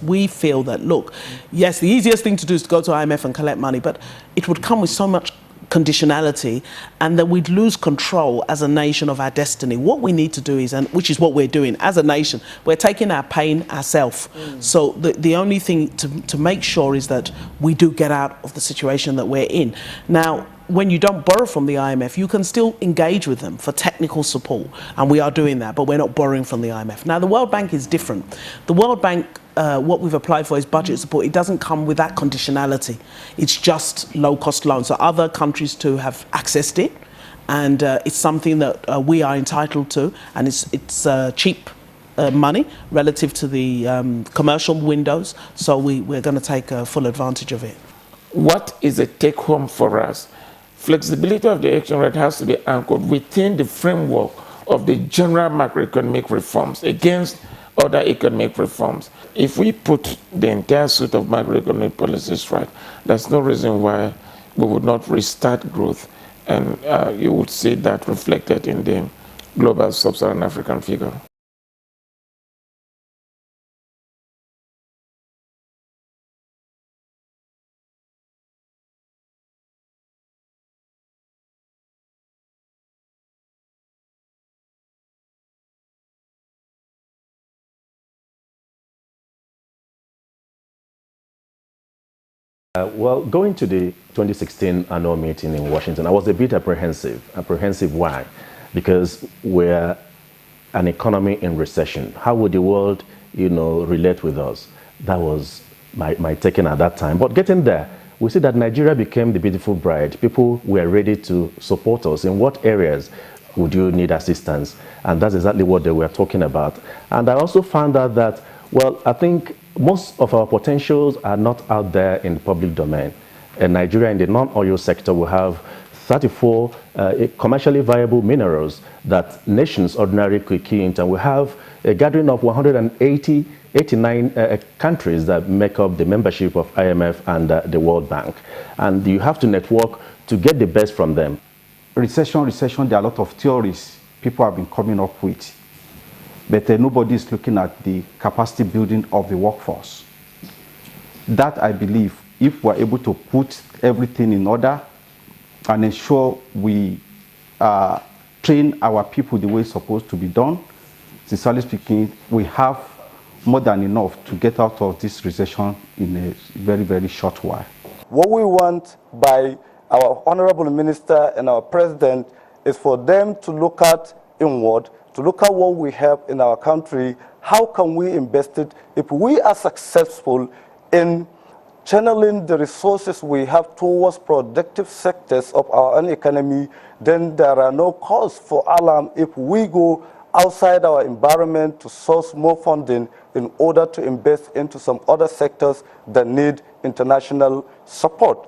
We feel that, look, yes, the easiest thing to do is to go to IMF and collect money, but it would come with so much conditionality, and that we'd lose control as a nation of our destiny. What we need to do is, and which is what we're doing as a nation, we're taking our pain ourselves. So the only thing to make sure is that we do get out of the situation that we're in. Now, when you don't borrow from the IMF, you can still engage with them for technical support, and we are doing that, but we're not borrowing from the IMF. Now, the World Bank is different. The World Bank, what we've applied for is budget support. It doesn't come with that conditionality. It's just low-cost loans. So other countries too have accessed it, and it's something that we are entitled to, and it's cheap money relative to the commercial windows. So we're going to take full advantage of it. What is a take-home for us? Flexibility of the exchange rate has to be anchored within the framework of the general macroeconomic reforms against other economic reforms. If we put the entire suite of macroeconomic policies right, there's no reason why we would not restart growth, and you would see that reflected in the global sub-Saharan African figure. Well, going to the 2016 annual meeting in Washington, I was a bit apprehensive. Apprehensive why? Because we're an economy in recession. How would the world, relate with us? That was my taking at that time. But getting there, we see that Nigeria became the beautiful bride. People were ready to support us. In what areas would you need assistance? And that's exactly what they were talking about. And I also found out that, well, I think most of our potentials are not out there in the public domain. In Nigeria, in the non-oil sector, we have 34 commercially viable minerals that nations ordinarily could key into. And we have a gathering of 189 countries that make up the membership of IMF and the World Bank. And you have to network to get the best from them. Recession, there are a lot of theories people have been coming up with. But nobody is looking at the capacity building of the workforce. That, I believe, if we're able to put everything in order and ensure we train our people the way it's supposed to be done, sincerely speaking, we have more than enough to get out of this recession in a very, very short while. What we want by our Honorable Minister and our President is for them to look at inward, to look at what we have in our country, how can we invest it? If we are successful in channeling the resources we have towards productive sectors of our own economy, then there are no cause for alarm if we go outside our environment to source more funding in order to invest into some other sectors that need international support.